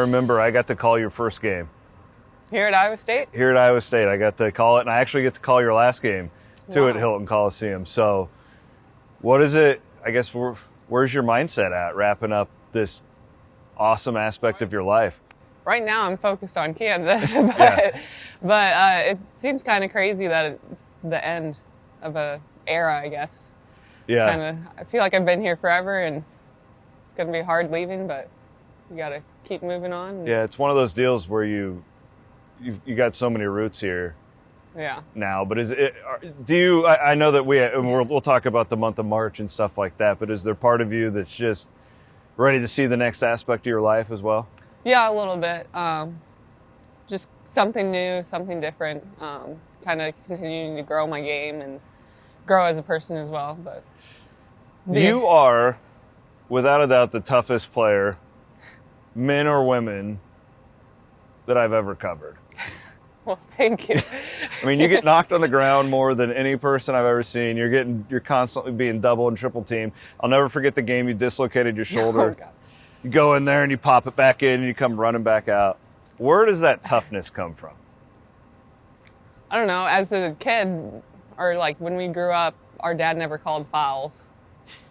remember I got to call your first game. Here at Iowa State? Here at Iowa State. I got to call it, and I actually get to call your last game, too, at Hilton Coliseum. So what is it, I guess, where's your mindset at wrapping up this awesome aspect of your life? Right now I'm focused on Kansas, but it seems kind of crazy that it's the end of a era, I guess. Yeah. I feel like I've been here forever, and it's going to be hard leaving, but you got to keep moving on. Yeah, it's one of those deals where you got so many roots here. Yeah. Now, but I know that we'll talk about the month of March and stuff like that, but is there part of you that's just ready to see the next aspect of your life as well? Yeah, a little bit. Just something new, something different. Kind of continuing to grow my game and grow as a person as well. But you are, without a doubt, the toughest player, men or women, that I've ever covered. Well, thank you. I mean, you get knocked on the ground more than any person I've ever seen. You're constantly being double and triple teamed. I'll never forget the game you dislocated your shoulder. Oh, God. You go in there and you pop it back in and you come running back out. Where does that toughness come from? I don't know. As a kid, or like when we grew up, our dad never called fouls.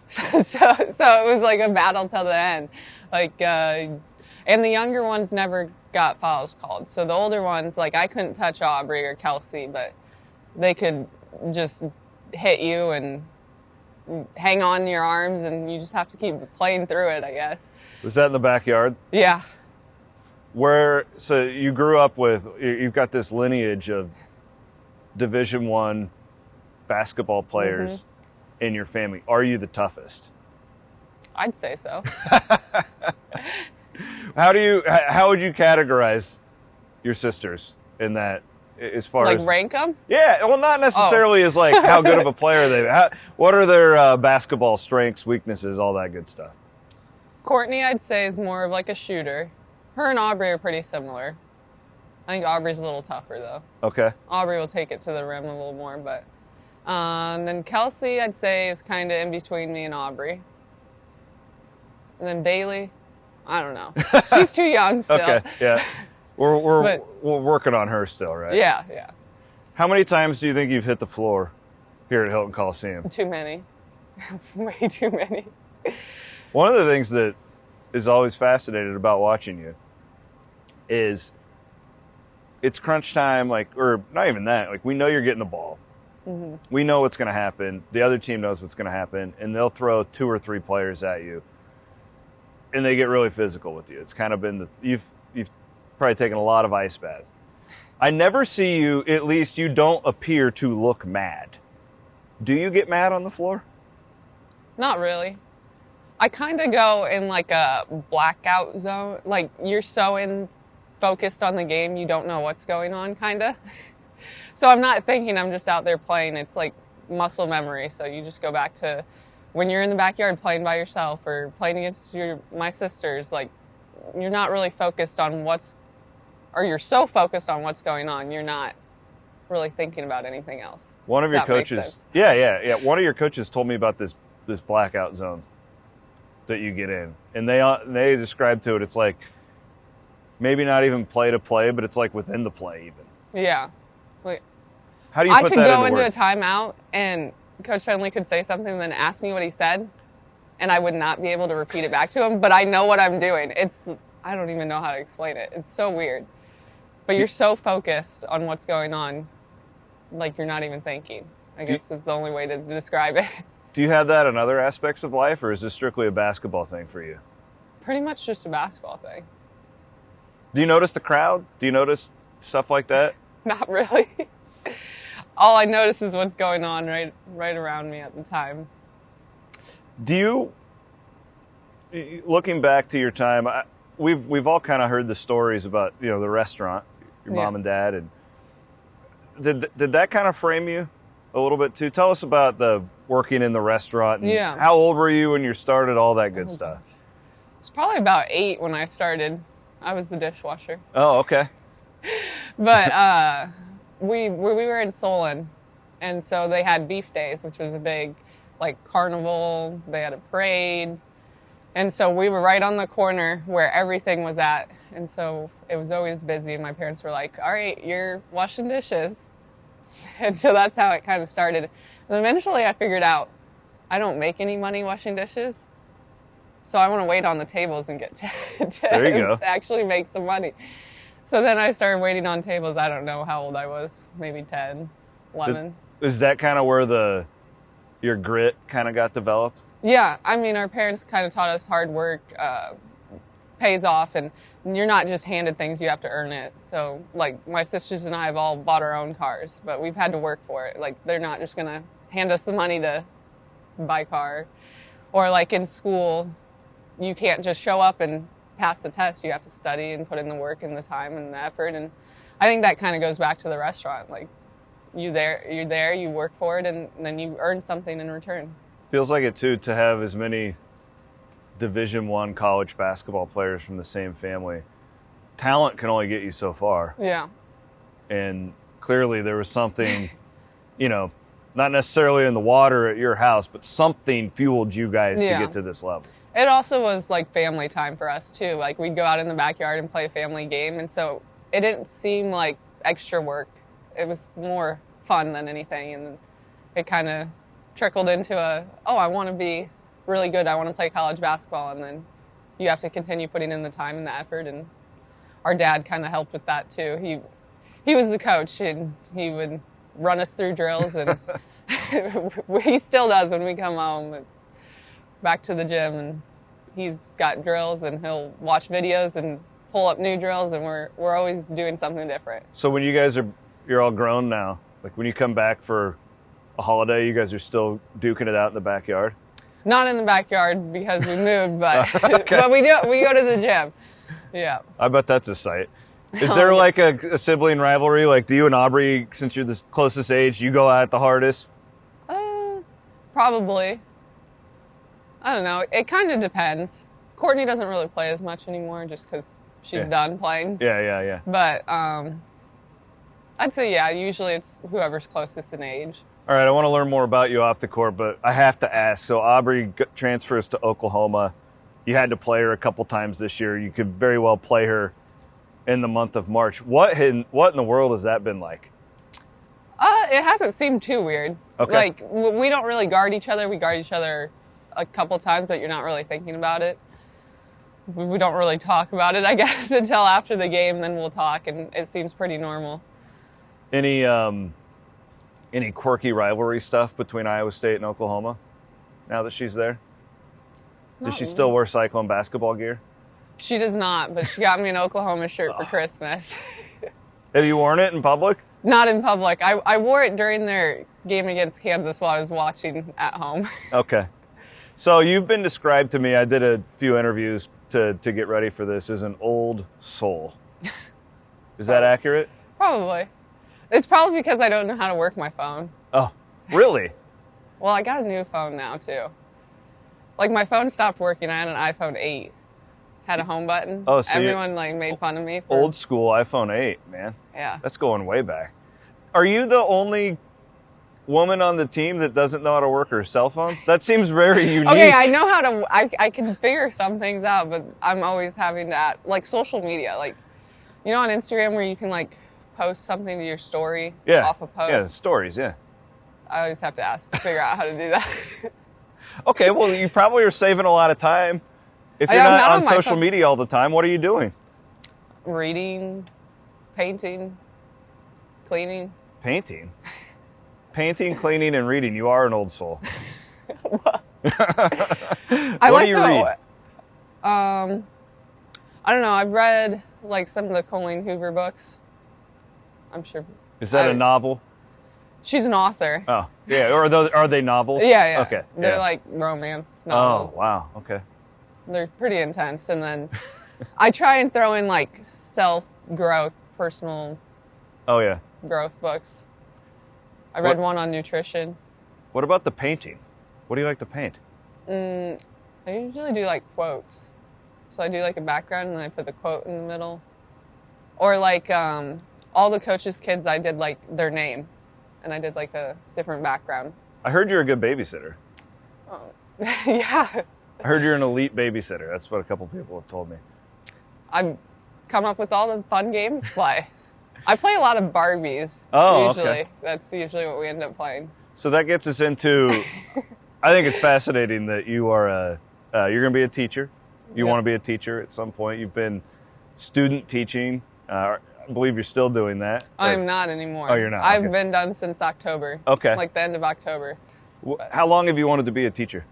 So it was like a battle till the end. And the younger ones never got fouls called. So the older ones, like I couldn't touch Aubrey or Kelsey, but they could just hit you and hang on your arms, and you just have to keep playing through it, I guess. Was that in the backyard? Yeah. So you grew up you've got this lineage of Division I basketball players in your family. Are you the toughest? I'd say so. How would you categorize your sisters in that, as far as rank them? Yeah, well, not necessarily as like how good of a player what are their basketball strengths, weaknesses, all that good stuff. Courtney, I'd say, is more of like a shooter. Her and Aubrey are pretty similar. I think Aubrey's a little tougher though. Okay. Aubrey will take it to the rim a little more, but then Kelsey, I'd say, is kind of in between me and Aubrey. And then Bailey, I don't know. She's too young still. Okay, yeah. We're working on her still, right? Yeah. How many times do you think you've hit the floor here at Hilton Coliseum? Too many. Way too many. One of the things that is always fascinating about watching you is it's crunch time, or not even that. Like, we know you're getting the ball. Mm-hmm. We know what's going to happen. The other team knows what's going to happen, and they'll throw 2 or 3 players at you, and they get really physical with you. It's kind of been you've probably taken a lot of ice baths. I never see you, at least you don't appear to look mad. Do you get mad on the floor? Not really. I kind of go in like a blackout zone. Like, you're so focused on the game, you don't know what's going on, kind of. So I'm not thinking, I'm just out there playing. It's like muscle memory. So you just go back to when you're in the backyard playing by yourself or playing against my sisters. Like, you're not really focused on you're so focused on what's going on, you're not really thinking about anything else. One of your coaches, yeah. One of your coaches told me about this blackout zone that you get in, and they described to it. It's like maybe not even play to play, but it's like within the play even. Yeah. Like, how do you put that into words? I could go into a timeout and Coach Finley could say something and then ask me what he said, and I would not be able to repeat it back to him, but I know what I'm doing. I don't even know how to explain it. It's so weird. But you're so focused on what's going on, like you're not even thinking, I guess is the only way to describe it. Do you have that in other aspects of life, or is this strictly a basketball thing for you? Pretty much just a basketball thing. Do you notice the crowd? Do you notice stuff like that? Not really. All I notice is what's going on right around me at the time. Do you, looking back to your time, we've all kind of heard the stories about, the restaurant, your mom and dad, and did that kind of frame you a little bit too? Tell us about the working in the restaurant and how old were you when you started, all that good stuff. I was probably about 8 when I started. I was the dishwasher. Oh, okay. But we were in Solon, and so they had beef days, which was a big carnival. They had a parade, And so we were right on the corner where everything was at. And so it was always busy. And my parents were like, all right, you're washing dishes. And so that's how it kind of started. And eventually I figured out I don't make any money washing dishes. So I want to wait on the tables and get tips to actually make some money. So then I started waiting on tables. I don't know how old I was, maybe 10, 11. Is that kind of where your grit kind of got developed? Yeah, I mean, our parents kind of taught us hard work pays off, and you're not just handed things, you have to earn it. So, like, my sisters and I have all bought our own cars, but we've had to work for it. Like, they're not just going to hand us the money to buy a car. Or, like, in school, you can't just show up and pass the test. You have to study and put in the work and the time and the effort. And I think that kind of goes back to the restaurant. Like, you're there, you work for it, and then you earn something in return. Feels like it, too, to have as many Division I college basketball players from the same family. Talent can only get you so far. Yeah. And clearly there was something, not necessarily in the water at your house, but something fueled you guys to get to this level. It also was like family time for us, too. Like, we'd go out in the backyard and play a family game. And so it didn't seem like extra work. It was more fun than anything. And it kind of trickled into I want to be really good. I want to play college basketball. And then you have to continue putting in the time and the effort. And our dad kind of helped with that too. He was the coach, and he would run us through drills, and he still does when we come home. It's back to the gym, and he's got drills, and he'll watch videos and pull up new drills, and we're always doing something different. So when you're all grown now, like when you come back for a holiday, you guys are still duking it out in the backyard? Not in the backyard because we moved, but but we go to the gym. Yeah. I bet that's a sight. Is there like a sibling rivalry? Like, do you and Aubrey, since you're the closest age, you go out the hardest? Probably. I don't know. It kind of depends. Courtney doesn't really play as much anymore just because she's done playing. Yeah. But I'd say, usually it's whoever's closest in age. All right, I want to learn more about you off the court, but I have to ask. So Aubrey transfers to Oklahoma. You had to play her a couple times this year. You could very well play her in the month of March. What in the world has that been like? It hasn't seemed too weird. Okay. Like, we don't really guard each other. We guard each other a couple times, but you're not really thinking about it. We don't really talk about it, I guess, until after the game. Then we'll talk, and it seems pretty normal. Any quirky rivalry stuff between Iowa State and Oklahoma now that she's there? Does she still wear Cyclone basketball gear? She does not, but she got me an Oklahoma shirt for Christmas. Have you worn it in public? Not in public. I wore it during their game against Kansas while I was watching at home. Okay. So you've been described to me, I did a few interviews to get ready for this, as an old soul. Is that accurate? Probably. It's probably because I don't know how to work my phone. Oh, really? Well, I got a new phone now, too. Like, my phone stopped working. I had an iPhone 8. Had a home button. Oh, so everyone, made fun of me. Old school iPhone 8, man. Yeah. That's going way back. Are you the only woman on the team that doesn't know how to work her cell phone? That seems very unique. Okay, I know how to... I can figure some things out, but I'm always having to... Like, social media. Like, on Instagram where you can, post something to your story off a post. Yeah, stories, yeah. I always have to ask to figure out how to do that. Okay, well, you probably are saving a lot of time. If you're not on social media all the time, what are you doing? Reading, painting, cleaning. Painting? Painting, cleaning, and reading. You are an old soul. What do you read? I don't know. I've read, some of the Colleen Hoover books. I'm sure. Is that a novel? She's an author. Oh, yeah. Or are they novels? Yeah. Okay. They're romance novels. Oh, wow. Okay. They're pretty intense. And then I try and throw in self-growth, personal growth books. I read one on nutrition. What about the painting? What do you like to paint? I usually do quotes. So I do a background and then I put the quote in the middle. Or all the coaches' kids, I did their name. And I did a different background. I heard you're a good babysitter. Yeah. I heard you're an elite babysitter. That's what a couple people have told me. I've come up with all the fun games to play. I play a lot of Barbies. Oh, usually. okay. That's usually what we end up playing. So that gets us into, I think it's fascinating that you are you're going to be a teacher. You want to be a teacher at some point. You've been student teaching. I believe you're still doing that. I'm not anymore. Oh, you're not? I've Okay. been done since October. Okay. Like the end of October. How long have you wanted to be a teacher?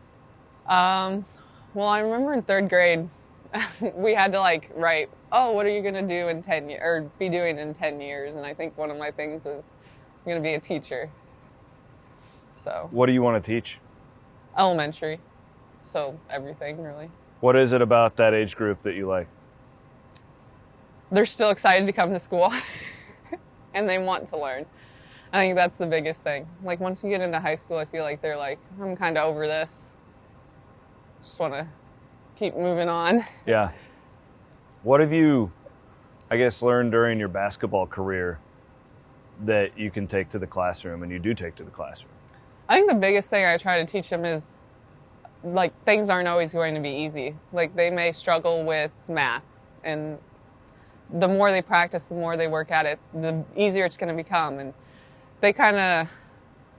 Well, I remember in third grade, we had to write, what are you going to do in 10 years, or be doing in 10 years? And I think one of my things was I'm going to be a teacher. So. What do you want to teach? Elementary. So everything, really. What is it about that age group that you like? They're still excited to come to school and they want to learn. I think that's the biggest thing. Like once you get into high school, I feel like they're like, I'm kind of over this. Just want to keep moving on. Yeah. What have you, I guess, learned during your basketball career that you can take to the classroom and you do take to the classroom? I think the biggest thing I try to teach them is things aren't always going to be easy. Like they may struggle with math, and the more they practice, the more they work at it, the easier it's going to become. And they kind of,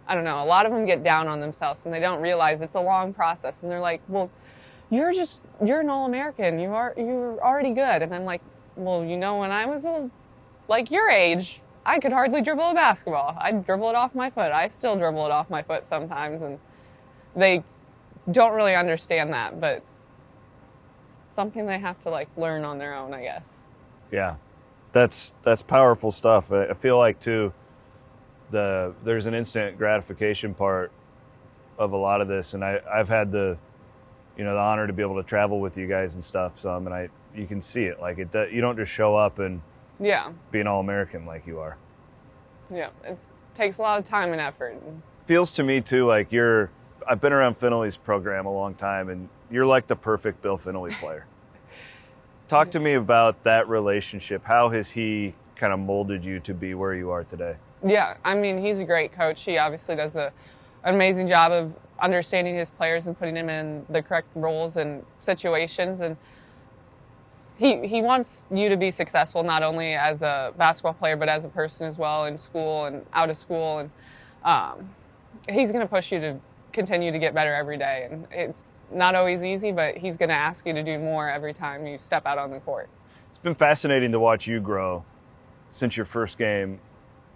I don't know, a lot of them get down on themselves and they don't realize it's a long process. And they're like, well, you're an All-American. You're already good. And I'm like, well, when I was your age, I could hardly dribble a basketball. I'd dribble it off my foot. I still dribble it off my foot sometimes. And they don't really understand that, but it's something they have to learn on their own, I guess. Yeah, that's powerful stuff. I feel like too, there's an instant gratification part of a lot of this, and I've had the honor to be able to travel with you guys and stuff. So you can see it. You don't just show up and be an All-American like you are. Yeah, it takes a lot of time and effort. Feels to me too like I've been around Fennelly's program a long time, and you're like the perfect Bill Fennelly player. Talk to me about that relationship. How has he kind of molded you to be where you are today? Yeah, he's a great coach. He obviously does an amazing job of understanding his players and putting them in the correct roles and situations. And he wants you to be successful, not only as a basketball player, but as a person as well, in school and out of school. And he's going to push you to continue to get better every day. And it's not always easy, but he's going to ask you to do more every time you step out on the court. It's been fascinating to watch you grow since your first game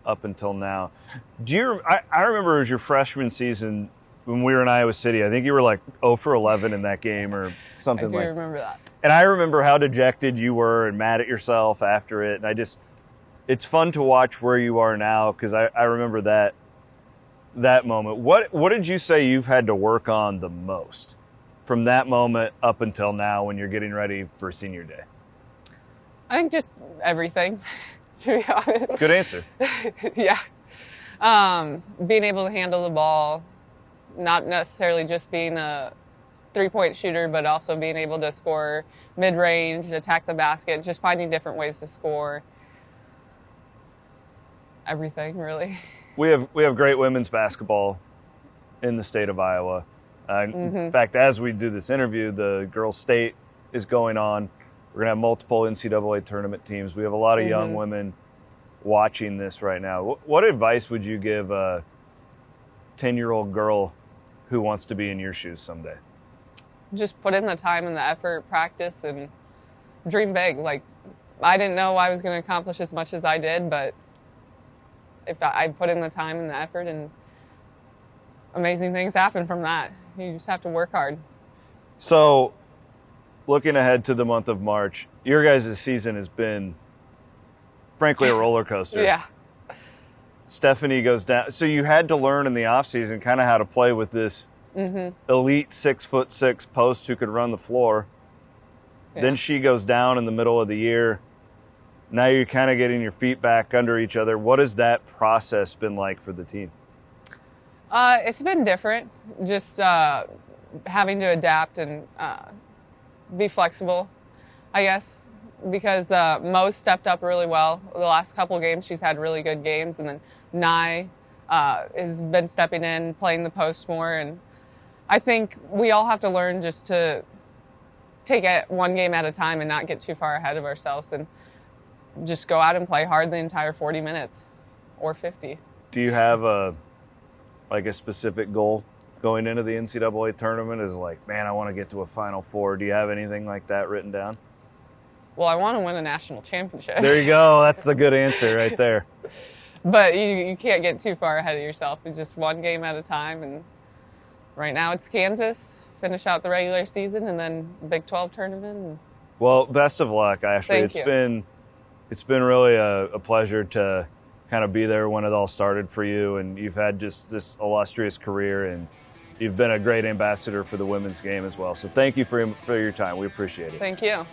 up until now. I remember it was your freshman season when we were in Iowa City. I think you were 0 for 11 in that game or something I do remember that. And I remember how dejected you were and mad at yourself after it. And it's fun to watch where you are now, because I remember that moment. What did you say you've had to work on the most from that moment up until now when you're getting ready for senior day? I think just everything, to be honest. Good answer. Yeah. Being able to handle the ball, not necessarily just being a three-point shooter, but also being able to score mid-range, attack the basket, just finding different ways to score. Everything, really. We have great women's basketball in the state of Iowa. In fact, as we do this interview, the girls' state is going on. We're going to have multiple NCAA tournament teams. We have a lot of young women watching this right now. What advice would you give a 10-year-old girl who wants to be in your shoes someday? Just put in the time and the effort, practice, and dream big. I didn't know I was going to accomplish as much as I did, but if I put in the time and the effort, and amazing things happen from that. You just have to work hard. So, looking ahead to the month of March, your guys' season has been, frankly, a roller coaster. Yeah. Stephanie goes down. So you had to learn in the offseason kind of how to play with this elite 6'6" post who could run the floor. Yeah. Then she goes down in the middle of the year. Now you're kind of getting your feet back under each other. What has that process been like for the team? It's been different. Just having to adapt and be flexible, I guess, because Mo stepped up really well. The last couple of games, she's had really good games. And then Nye has been stepping in, playing the post more. And I think we all have to learn just to take it one game at a time and not get too far ahead of ourselves and just go out and play hard the entire 40 minutes or 50. Do you have a specific goal going into the NCAA tournament? Is like, man, I want to get to a Final Four. Do you have anything like that written down? Well, I want to win a national championship. There you go. That's the good answer right there. But you can't get too far ahead of yourself. It's just one game at a time. And right now it's Kansas, finish out the regular season, and then Big 12 tournament. Well, best of luck, Ashley. Thank you. It's been really a pleasure to kind of be there when it all started for you, and you've had just this illustrious career, and you've been a great ambassador for the women's game as well. So thank you for your time. We appreciate it. Thank you.